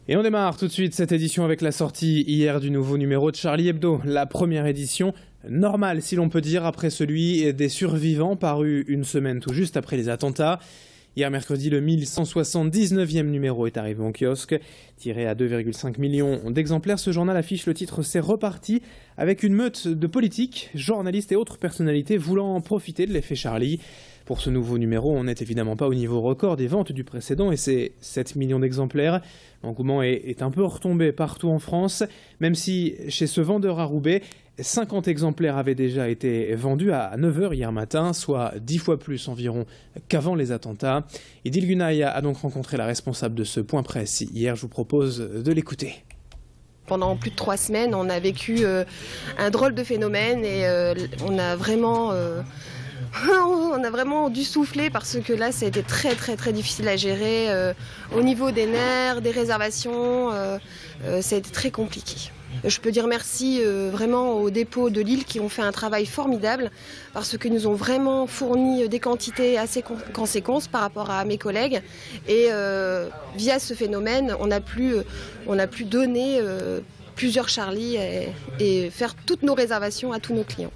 Et on démarre tout de suite cette édition avec la sortie hier du nouveau numéro de Charlie Hebdo. La première édition normale, si l'on peut dire, après celui des survivants paru une semaine tout juste après les attentats. Hier mercredi, le 1179e numéro est arrivé en kiosque. Tiré à 2,5 millions d'exemplaires, ce journal affiche le titre « C'est reparti » avec une meute de politiques, journalistes et autres personnalités voulant en profiter de l'effet Charlie. Pour ce nouveau numéro, on n'est évidemment pas au niveau record des ventes du précédent et c'est 7 millions d'exemplaires. L'engouement est un peu retombé partout en France, même si chez ce vendeur à Roubaix, 50 exemplaires avaient déjà été vendus à 9h hier matin, soit 10 fois plus environ qu'avant les attentats. Idil Gunay a donc rencontré la responsable de ce point presse hier. Je vous propose de l'écouter. Pendant plus de 3 semaines, on a vécu un drôle de phénomène et on a vraiment dû souffler parce que là, ça a été très difficile à gérer. Au niveau des nerfs, des réservations, ça a été très compliqué. Je peux dire merci vraiment aux dépôts de Lille qui ont fait un travail formidable parce qu'ils nous ont vraiment fourni des quantités assez conséquentes par rapport à mes collègues. Et via ce phénomène, on a pu donner plusieurs Charlie et faire toutes nos réservations à tous nos clients.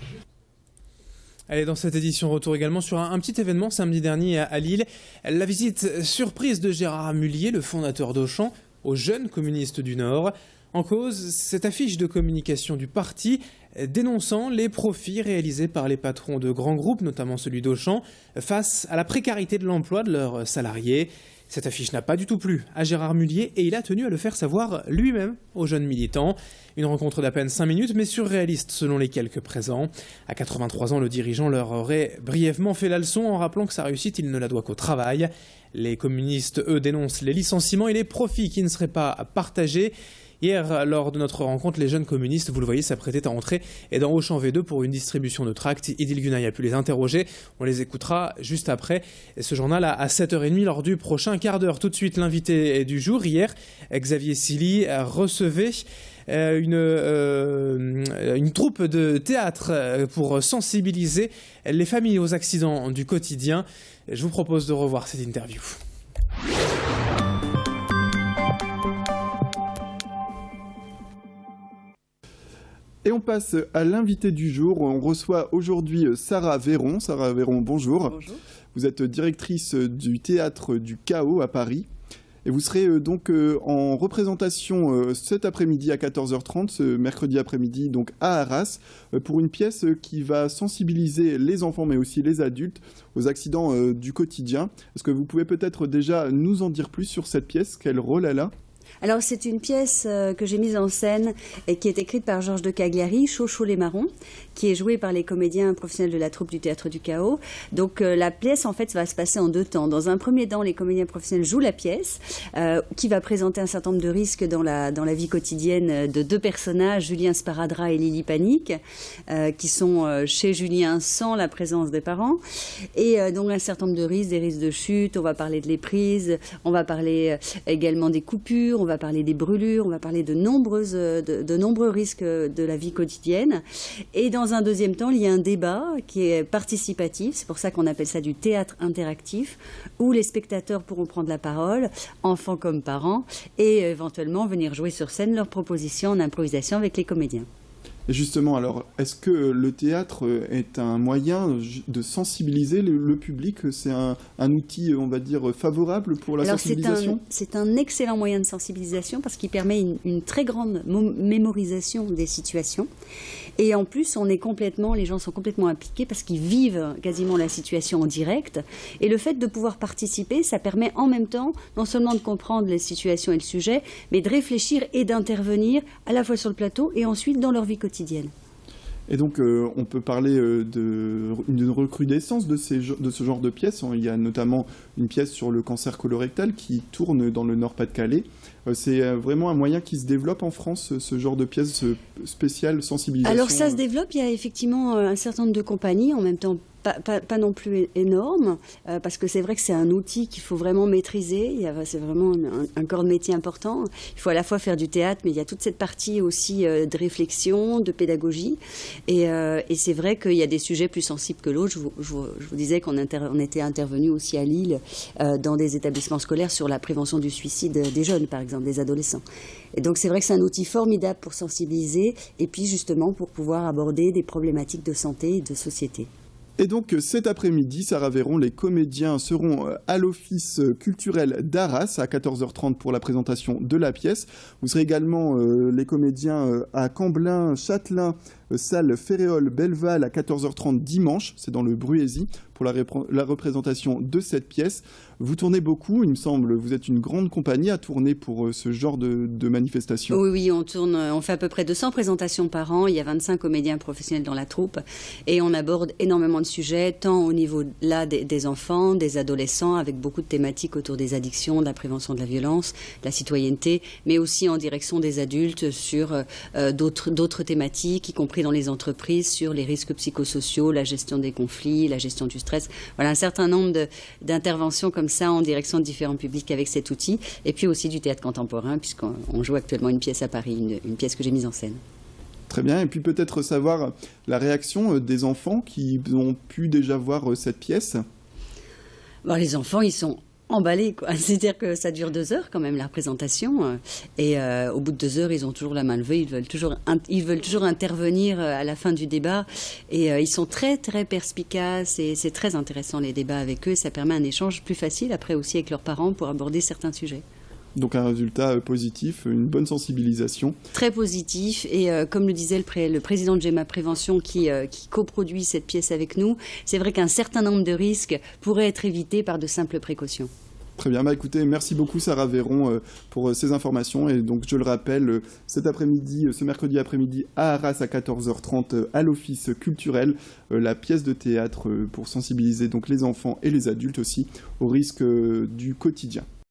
Allez, dans cette édition, retour également sur un petit événement samedi dernier à Lille. La visite surprise de Gérard Mullier, le fondateur d'Auchan, aux jeunes communistes du Nord. En cause, cette affiche de communication du parti dénonçant les profits réalisés par les patrons de grands groupes, notamment celui d'Auchan, face à la précarité de l'emploi de leurs salariés. Cette affiche n'a pas du tout plu à Gérard Mullier et il a tenu à le faire savoir lui-même aux jeunes militants. Une rencontre d'à peine 5 minutes, mais surréaliste selon les quelques présents. À 83 ans, le dirigeant leur aurait brièvement fait la leçon en rappelant que sa réussite, il ne la doit qu'au travail. Les communistes, eux, dénoncent les licenciements et les profits qui ne seraient pas partagés. Hier, lors de notre rencontre, les jeunes communistes, vous le voyez, s'apprêtaient à entrer dans Auchan V2 pour une distribution de tracts. Idil Gunay a pu les interroger. On les écoutera juste après. Et ce journal à 7h30 lors du prochain quart d'heure. Tout de suite, l'invité du jour. Hier, Xavier Silly recevait une troupe de théâtre pour sensibiliser les familles aux accidents du quotidien. Je vous propose de revoir cette interview. Et on passe à l'invité du jour. On reçoit aujourd'hui Sarah Véron. Sarah Véron, bonjour. Bonjour. Vous êtes directrice du théâtre du Chaos à Paris. Et vous serez donc en représentation cet après-midi à 14h30, ce mercredi après-midi, donc à Arras, pour une pièce qui va sensibiliser les enfants, mais aussi les adultes, aux accidents du quotidien. Est-ce que vous pouvez peut-être déjà nous en dire plus sur cette pièce? Quel rôle elle a? Alors c'est une pièce que j'ai mise en scène et qui est écrite par Georges de Cagliari, Chocho les Marrons, qui est jouée par les comédiens professionnels de la troupe du Théâtre du Chaos. Donc la pièce en fait va se passer en 2 temps. Dans un premier temps, les comédiens professionnels jouent la pièce qui va présenter un certain nombre de risques dans la vie quotidienne de 2 personnages, Julien Sparadra et Lily Panique, qui sont chez Julien sans la présence des parents. Et donc un certain nombre de risques, des risques de chute, on va parler de l'éprise, on va parler également des coupures, on va parler des brûlures, on va parler de nombreux risques de la vie quotidienne. Et dans un deuxième temps, il y a un débat qui est participatif, c'est pour ça qu'on appelle ça du théâtre interactif, où les spectateurs pourront prendre la parole, enfants comme parents, et éventuellement venir jouer sur scène leurs propositions en improvisation avec les comédiens. Et justement, alors, est-ce que le théâtre est un moyen de sensibiliser le public? C'est un outil, on va dire, favorable pour la sensibilisation? C'est un excellent moyen de sensibilisation parce qu'il permet une très grande mémorisation des situations. Et en plus, les gens sont complètement impliqués parce qu'ils vivent quasiment la situation en direct. Et le fait de pouvoir participer, ça permet en même temps, non seulement de comprendre les situations et le sujet, mais de réfléchir et d'intervenir à la fois sur le plateau et ensuite dans leur vie quotidienne. Et donc, on peut parler d'une recrudescence de ce genre de pièces. Il y a notamment une pièce sur le cancer colorectal qui tourne dans le Nord-Pas-de-Calais. C'est vraiment un moyen qui se développe en France, ce genre de pièces spéciales, sensibilisation. Alors ça se développe, il y a effectivement un certain nombre de compagnies, en même temps pas non plus énorme, parce que c'est vrai que c'est un outil qu'il faut vraiment maîtriser. C'est vraiment un corps de métier important. Il faut à la fois faire du théâtre, mais il y a toute cette partie aussi de réflexion, de pédagogie. Et c'est vrai qu'il y a des sujets plus sensibles que l'autre. Je vous disais qu'on était intervenu aussi à Lille dans des établissements scolaires sur la prévention du suicide des jeunes, par exemple, des adolescents. Et donc c'est vrai que c'est un outil formidable pour sensibiliser et puis justement pour pouvoir aborder des problématiques de santé et de société. Et donc cet après-midi, Sarah Véron, les comédiens seront à l'Office culturel d'Arras à 14h30 pour la présentation de la pièce. Vous serez également les comédiens à Camblin, Châtelain, salle Ferréol, Belleval à 14h30 dimanche, c'est dans le Bruésy, pour la représentation de cette pièce. Vous tournez beaucoup, il me semble, vous êtes une grande compagnie à tourner pour ce genre de manifestation. Oui, on fait à peu près 200 présentations par an, il y a 25 comédiens professionnels dans la troupe et on aborde énormément de sujets, tant au niveau là des enfants, des adolescents, avec beaucoup de thématiques autour des addictions, de la prévention de la violence, de la citoyenneté, mais aussi en direction des adultes sur d'autres thématiques, y compris dans les entreprises, sur les risques psychosociaux, la gestion des conflits, la gestion du stress. Voilà un certain nombre d'interventions comme ça en direction de différents publics avec cet outil. Et puis aussi du théâtre contemporain, puisqu'on joue actuellement une pièce à Paris, une pièce que j'ai mise en scène. Très bien. Et puis peut-être savoir la réaction des enfants qui ont pu déjà voir cette pièce. Bon, les enfants, ils sont emballés, quoi. C'est-à-dire que ça dure 2 heures quand même, la représentation. Et au bout de 2 heures, ils ont toujours la main levée. Ils veulent toujours intervenir à la fin du débat. Et ils sont très, très perspicaces. Et c'est très intéressant, les débats avec eux. Ça permet un échange plus facile, après aussi avec leurs parents, pour aborder certains sujets. Donc un résultat positif, une bonne sensibilisation. Très positif et comme le disait le président de GEMA Prévention qui coproduit cette pièce avec nous, c'est vrai qu'un certain nombre de risques pourraient être évités par de simples précautions. Très bien, écoutez, merci beaucoup Sarah Véron pour ces informations et donc je le rappelle, cet après-midi, ce mercredi après-midi à Arras à 14h30 à l'Office culturel, la pièce de théâtre pour sensibiliser donc les enfants et les adultes aussi aux risques du quotidien.